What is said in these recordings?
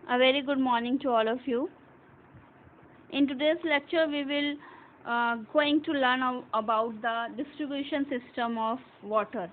A very good morning to all of you. In today's lecture, we will going to learn about the distribution system of water.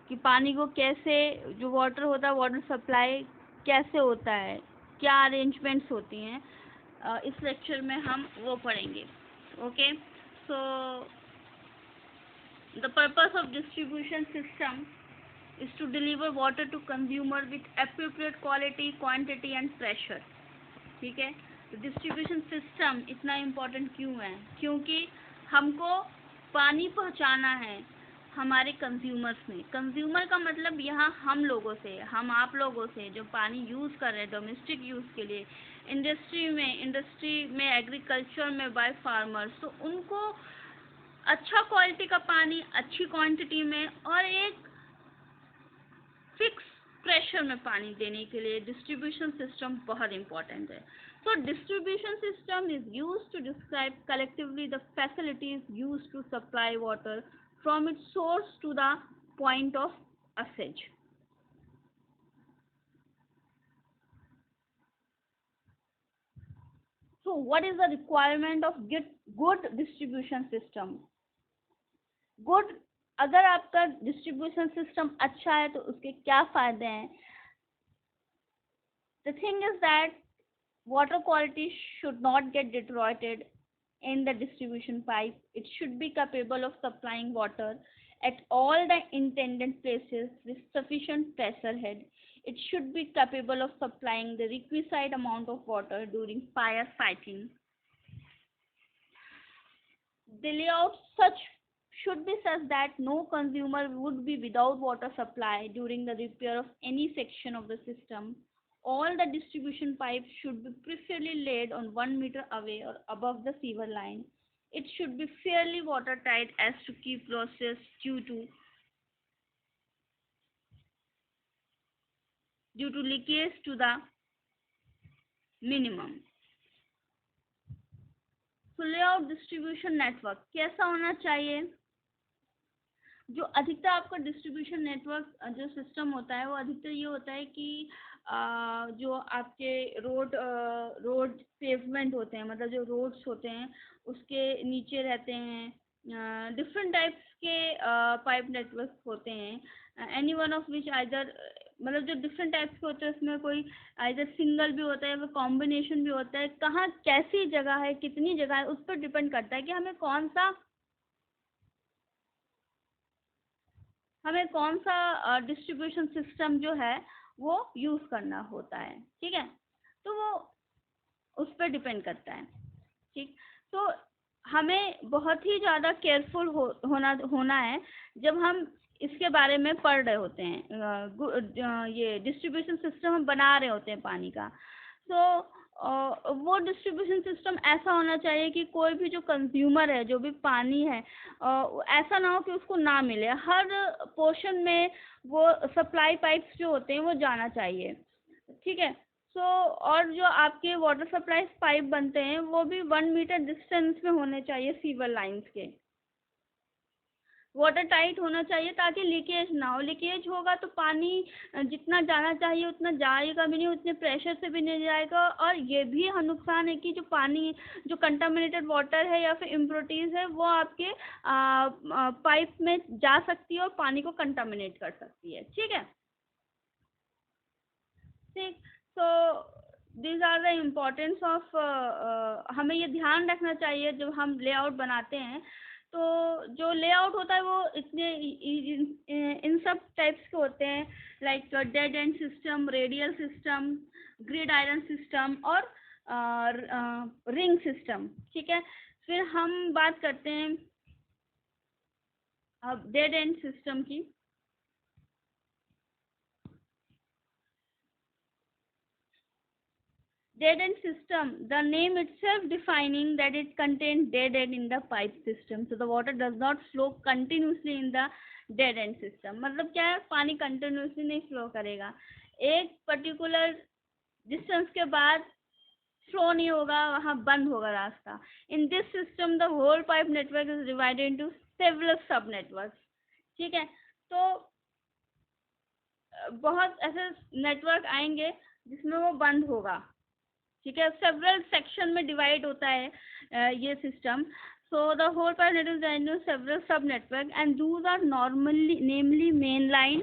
कि पानी को कैसे जो water होता है water supply कैसे होता है, क्या अरेंजमेंट्स होती हैं, इस लेक्चर में हम वो पढ़ेंगे. Okay, so the purpose of distribution system is to deliver water to consumer with appropriate quality, quantity and pressure. ठीक है. तो डिस्ट्रीब्यूशन सिस्टम इतना इम्पोर्टेंट क्यों है? क्योंकि हमको पानी पहुंचाना है हमारे कंज्यूमर्स में. कंज्यूमर का मतलब यहाँ हम लोगों से, हम आप लोगों से जो पानी यूज़ कर रहे हैं डोमेस्टिक यूज़ के लिए, इंडस्ट्री में एग्रीकल्चर में, बाय फार्मर्स, तो उनको अच्छा क्वालिटी का पानी अच्छी क्वांटिटी में और एक फिक्स प्रेशर में पानी देने के लिए डिस्ट्रीब्यूशन सिस्टम बहुत इंपॉर्टेंट है. So distribution system is used to describe collectively the facilities used to supply water from its source to the point of usage. So what is the requirement of good distribution system? Good, अगर आपका distribution system अच्छा है तो उसके क्या फायदे हैं? The thing is that water quality should not get deteriorated in the distribution pipe. It should be capable of supplying water at all the intended places with sufficient pressure head. It should be capable of supplying the requisite amount of water during fire fighting. The layout should be such that no consumer would be without water supply during the repair of any section of the system. All the distribution pipes should be preferably laid on 1 meter away or above the sewer line. It should be fairly watertight as to keep losses due to leakage to the minimum. So layout distribution network कैसा होना चाहिए? जो अधिकतर आपका distribution network जो system होता है वो अधिकतर ये होता है कि जो आपके रोड पेवमेंट होते हैं, मतलब जो रोड्स होते हैं उसके नीचे रहते हैं डिफरेंट टाइप्स के पाइप नेटवर्क होते हैं. Any one of which either, मतलब जो डिफरेंट टाइप्स के होते हैं उसमें कोई आइदर सिंगल भी होता है, वो कॉम्बिनेशन भी होता है. कहाँ कैसी जगह है, कितनी जगह है, उस पर डिपेंड करता है कि हमें कौन सा डिस्ट्रीब्यूशन सिस्टम जो है वो यूज़ करना होता है. ठीक है, तो वो उस पर डिपेंड करता है. ठीक, तो हमें बहुत ही ज़्यादा केयरफुल होना है जब हम इसके बारे में पढ़ रहे होते हैं. ये डिस्ट्रीब्यूशन सिस्टम हम बना रहे होते हैं पानी का. तो वो डिस्ट्रीब्यूशन सिस्टम ऐसा होना चाहिए कि कोई भी जो कंज्यूमर है, जो भी पानी है, ऐसा ना हो कि उसको ना मिले. हर पोर्शन में वो सप्लाई पाइप्स जो होते हैं वो जाना चाहिए. ठीक है. सो और जो आपके वाटर सप्लाई पाइप बनते हैं वो भी 1 मीटर डिस्टेंस में होने चाहिए सीवर लाइंस के. वाटर टाइट होना चाहिए ताकि लीकेज ना हो. लीकेज होगा तो पानी जितना जाना चाहिए उतना जाएगा भी नहीं, उतने प्रेशर से भी नहीं जाएगा. और ये भी नुकसान है कि जो पानी, जो कंटामिनेटेड वाटर है या फिर इम्प्योरिटीज है, वो आपके पाइप में जा सकती है और पानी को कंटामिनेट कर सकती है. ठीक है. ठीक, so these are the importance of, हमें ये ध्यान रखना चाहिए जब हम लेआउट बनाते हैं. तो जो लेआउट होता है वो इतने इन सब टाइप्स के होते हैं, like dead end system, radial system, grid iron system और रिंग सिस्टम. ठीक है. फिर हम बात करते हैं अब डेड एंड सिस्टम की. Dead end system, the name itself defining that it contains dead end in the pipe system. So the water does not flow continuously in the dead end system. मतलब क्या है, पानी continuously नहीं flow करेगा, एक particular distance के बाद flow नहीं होगा, वहाँ बंद होगा रास्ता. In this system the whole pipe network is divided into several sub networks. ठीक है. तो बहुत ऐसे नेटवर्क आएंगे जिसमें वो बंद होगा, ठीक है। सेवरल सेक्शन में डिवाइड होता है ये system. So the whole power network is several sub network and those are normally namely main line.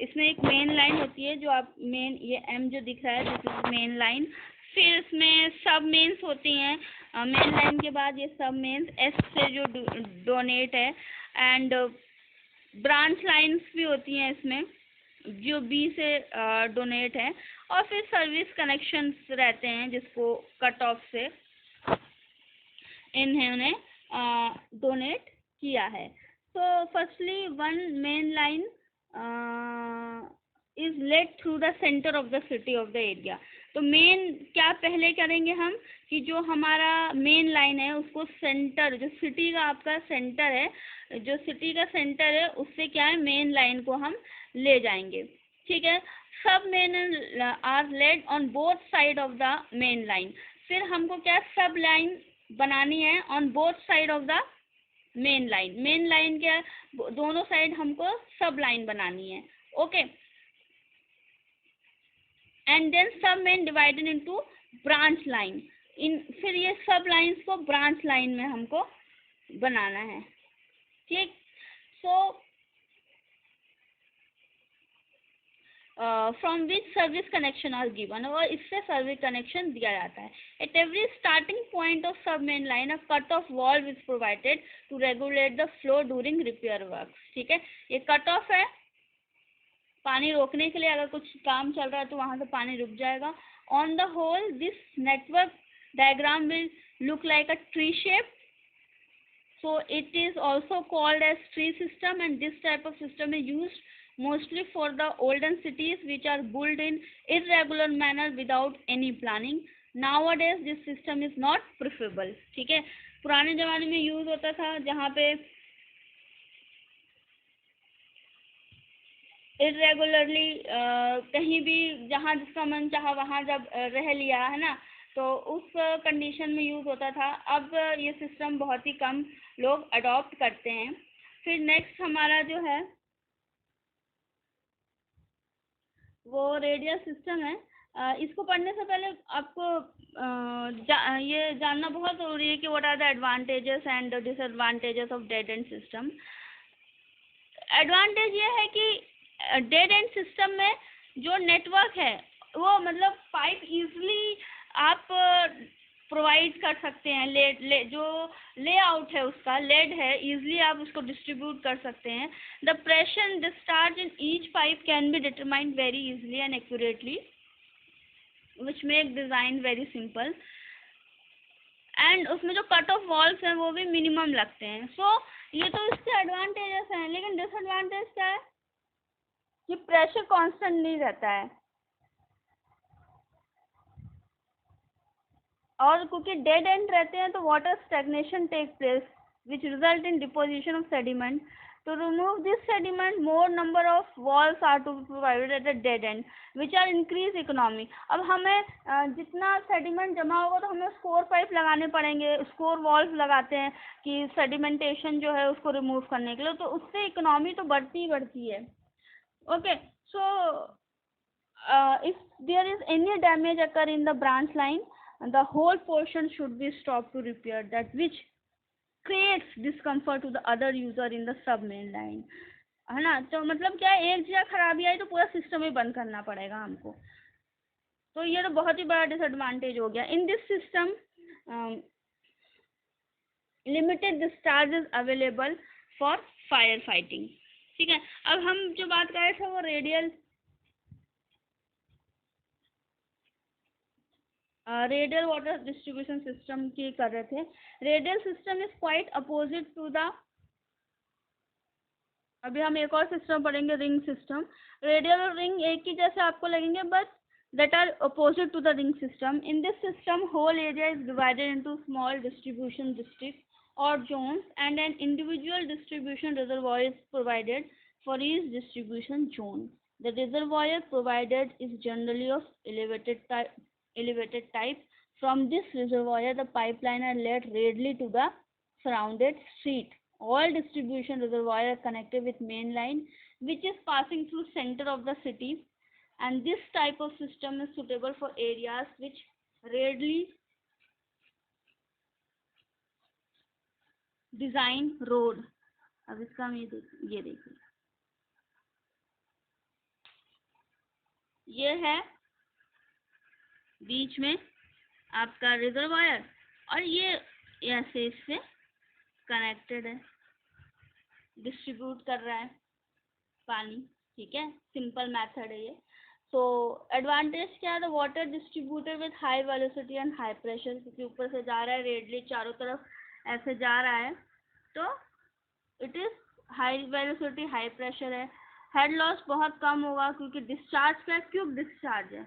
इसमें एक मेन लाइन होती है जो आप मेन, ये एम जो दिख रहा है दिस इज मेन लाइन। फिर इसमें सब मेन्स होती हैं, मेन लाइन के बाद ये सब मेन्स एस से जो डोनेट है, एंड ब्रांच लाइन्स भी होती हैं इसमें जो बी से डोनेट है, और फिर सर्विस कनेक्शंस रहते हैं जिसको कट ऑफ से इन्होंने डोनेट किया है। So firstly one main line is laid through the centre of the city of the area. तो मेन क्या पहले करेंगे हम कि जो हमारा मेन लाइन है उसको सेंटर, जो सिटी का आपका सेंटर है, जो सिटी का सेंटर है उससे क्या है मेन लाइन को हम ले जाएंगे, ठीक है। Sub main are laid on both side of the main line. फिर हमको क्या सब लाइन बनानी है on both side of the main line. Main line क्या दोनों साइड हमको सब लाइन बनानी है, okay. And then sub main divided into branch line. फिर ये सब लाइन्स को ब्रांच लाइन में हमको बनाना है, ठीक। So from which service connection are given, और इससे सर्विस कनेक्शन दिया जाता है। At every starting point of sub main line a cut off valve is provided to regulate the flow during repair work, ठीक है। ये कट ऑफ है पानी रोकने के लिए, अगर कुछ काम चल रहा है तो वहां से पानी रुक जाएगा। On the whole this network diagram will look like a tree shape, so it is also called as tree system, and this type of system is used mostly for the olden cities which are built in irregular manner without any planning. Nowadays this system is not preferable, ठीक है। पुराने जमाने में use होता था जहाँ पे irregularly कहीं भी जहाँ जिसका मन चाहा वहाँ जब रह लिया है ना, तो उस कंडीशन में यूज होता था। अब ये सिस्टम बहुत ही कम लोग अडॉप्ट करते हैं। फिर नेक्स्ट हमारा जो है वो रेडियल सिस्टम है। इसको पढ़ने से पहले आपको ये जानना बहुत ज़रूरी है कि what are the advantages and disadvantages of dead end system. Advantage ये है कि डेड एंड सिस्टम में जो नेटवर्क है वो मतलब पाइप इजली आप प्रोवाइड कर सकते हैं। जो लेआउट है उसका लेड है, इजली आप उसको डिस्ट्रीब्यूट कर सकते हैं। The pressure discharge in each pipe can be determined very easily and accurately which make design very simple, and उसमें जो कट ऑफ वॉल्स हैं वो भी मिनिमम लगते हैं। सो ये तो इसके एडवांटेजेस हैं, लेकिन डिसएडवांटेज क्या है कि प्रेशर कांस्टेंट नहीं रहता है, और क्योंकि डेड एंड रहते हैं तो water stagnation take place which result in deposition of sediment. To remove this sediment, more number of walls are to be provided at the dead end, which are increase economy. अब हमें जितना sediment जमा होगा तो हमें score pipe लगाने पड़ेंगे, score walls लगाते हैं कि सेडिमेंटेशन जो है उसको रिमूव करने के लिए, तो उससे इकोनॉमी तो बढ़ती ही बढ़ती है, okay. So if there is any damage occur in the branch line, the whole portion should be stopped to repair that, which creates discomfort to the other user in the sub main line, है ना। तो मतलब क्या है, एक जगह खराबी आई तो पूरा सिस्टम ही बंद करना पड़ेगा हमको, तो ये तो बहुत ही बड़ा डिसएडवांटेज हो गया। इन this system limited discharges available for fire fighting, ठीक है। अब हम जो बात कर रहे थे वो रेडियल वाटर डिस्ट्रीब्यूशन सिस्टम की कर रहे थे। Radial system is quite opposite to the, अभी हम एक और सिस्टम पढ़ेंगे रिंग सिस्टम। रेडियल और रिंग एक ही जैसे आपको लगेंगे, but that are opposite to the ring system. In this system, whole area is divided into small distribution districts or zones, and an individual distribution reservoir is provided for each distribution zone. The reservoir provided is generally of elevated type. From this reservoir, the pipeline are led radially to the surrounded street. All distribution reservoirs are connected with main line, which is passing through center of the city. and this type of system is suitable for areas which rarely design road. अब इसका हम ये देखिए, ये है बीच में आपका reservoir और ये ऐसे इससे कनेक्टेड है, डिस्ट्रीब्यूट कर रहा है पानी, ठीक है, सिंपल मेथड है ये। सो एडवांटेज क्या है, the water distributed with high velocity and high pressure, क्योंकि ऊपर से जा रहा है रेडली, चारों तरफ ऐसे जा रहा है, तो it is high velocity high pressure है। हेड लॉस बहुत कम होगा क्योंकि डिस्चार्ज का क्यूब डिस्चार्ज है,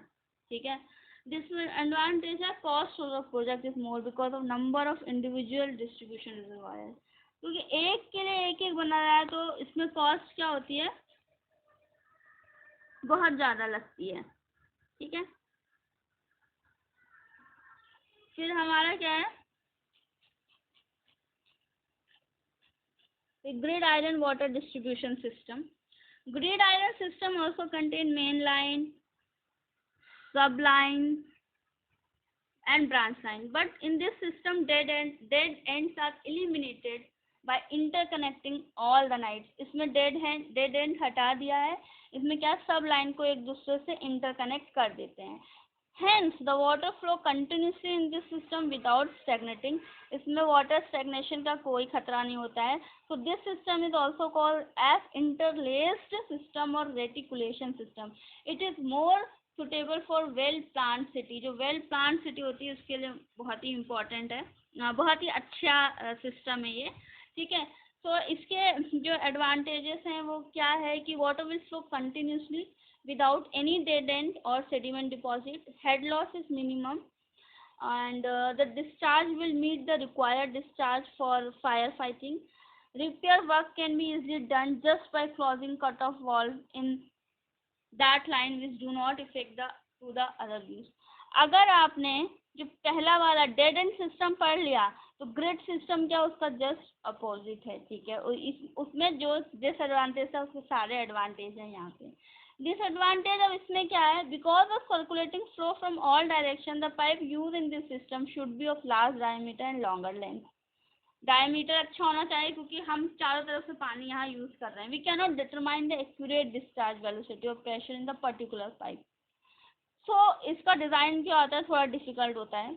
ठीक है। दिस एडवांटेज है, cost of the project is more because of number of individual distribution reservoir, क्योंकि एक के लिए एक एक बना रहा है तो इसमें कॉस्ट क्या होती है, बहुत ज्यादा लगती है, ठीक है। फिर हमारा क्या है, grid iron water distribution system. Grid iron system also contain main line, sub line and branch line, but in this system dead ends are eliminated by interconnecting all the nides. इसमें dead end हटा दिया है, इसमें क्या sub line को एक दूसरे से इंटरकनेक्ट कर देते हैं। Hence the water flow continuously in this system without stagnating. इसमें water stagnation का कोई खतरा नहीं होता है। So this system is also called as interlaced system or reticulation system. It is more suitable for well planned city. जो well planned city होती है उसके लिए बहुत ही important है, बहुत ही अच्छा system है ये, ठीक है। तो इसके जो advantages हैं वो क्या है कि water will flow continuously without any dead end or sediment deposit, head loss is minimum, and the discharge will meet the required discharge for firefighting. Repair work can be easily done just by closing cut-off valve in that line which do not affect the other views. अगर आपने जो पहला वाला dead end system पढ़ लिया तो grid system क्या उसका जस्ट अपोजिट है, ठीक है। उसमें जो डिसएडवांटेज है उसके सारे एडवांटेज हैं यहाँ पे। डिसएडवांटेज अब इसमें क्या है, because of circulating flow from all direction the pipe use in this system should be of large diameter and longer length. Diameter अच्छा होना चाहिए क्योंकि हम चारों तरफ से पानी यहाँ यूज कर रहे हैं। We can not determine the accurate discharge velocity of pressure in the particular pipe. So इसका डिजाइन क्या होता है, थोड़ा डिफिकल्ट होता है।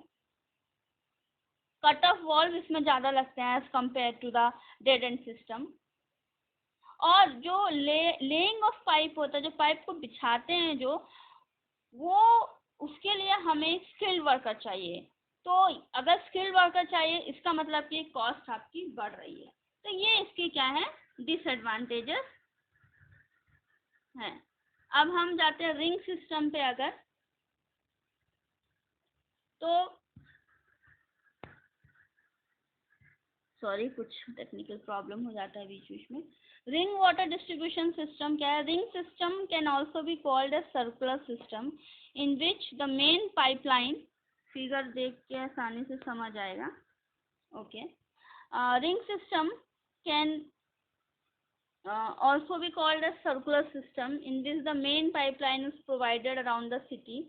कट ऑफ वॉल्व इसमें ज्यादा लगते हैं as compare to the dead end system. और जो लेइंग ऑफ पाइप होता है, जो पाइप को बिछाते हैं जो, वो उसके लिए हमें स्किल्ड वर्कर चाहिए। तो अगर स्किल्ड वर्कर चाहिए इसका मतलब कि कॉस्ट आपकी बढ़ रही है। तो ये इसके क्या है, डिसएडवांटेजेस हैं। अब हम जाते हैं रिंग सिस्टम पे। अगर तो सॉरी कुछ टेक्निकल प्रॉब्लम हो जाता है बीच बीच में। रिंग वाटर डिस्ट्रीब्यूशन सिस्टम क्या है, ring system can also be called a circular system in which the main pipeline, figure देख के आसानी से समझ आएगा, okay. Ring system can also be called a circular system in which the main pipeline is provided around the city,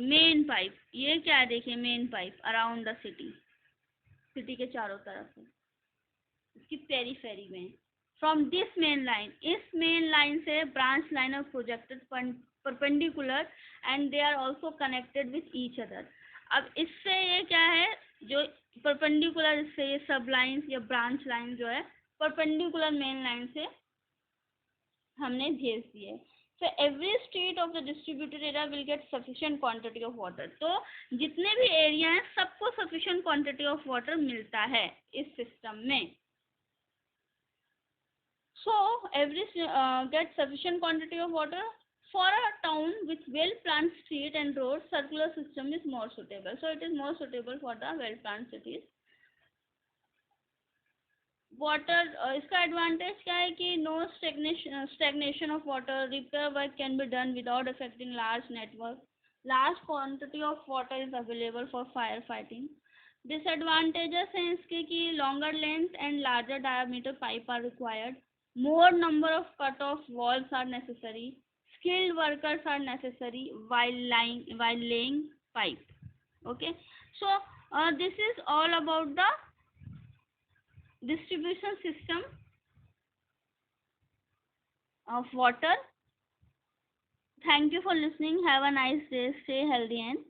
main pipe, ये क्या है देखिए, main pipe around the city के चारों तरफ है, इसकी पेरीफेरी में। फ्रॉम दिस मेन लाइन, इस मेन लाइन से branch line are projected perpendicular and they are also connected with each other. अब इससे ये क्या है, जो परपेंडिकुलर, इससे ये सब लाइन या ब्रांच लाइन जो है परपेंडिकुलर मेन लाइन से हमने भेज दिए। So every street of the distributed area will get sufficient quantity of water. तो जितने भी एरिया हैं सबको sufficient quantity of water मिलता है इस सिस्टम में। So every get sufficient quantity of water. For a town with well planned street and road, circular system is more suitable. So it is more suitable for the well planned cities. Water, इसका advantage क्या है कि no stagnation of water, repair work can be done without affecting large network, large quantity of water is available for fire fighting. Disadvantages हैं इसके कि longer length and larger diameter pipe are required, more number of cut-off walls are necessary, skilled workers are necessary while laying pipe. Okay, so this is all about the distribution system of water. Thank you for listening. Have a nice day. Stay healthy and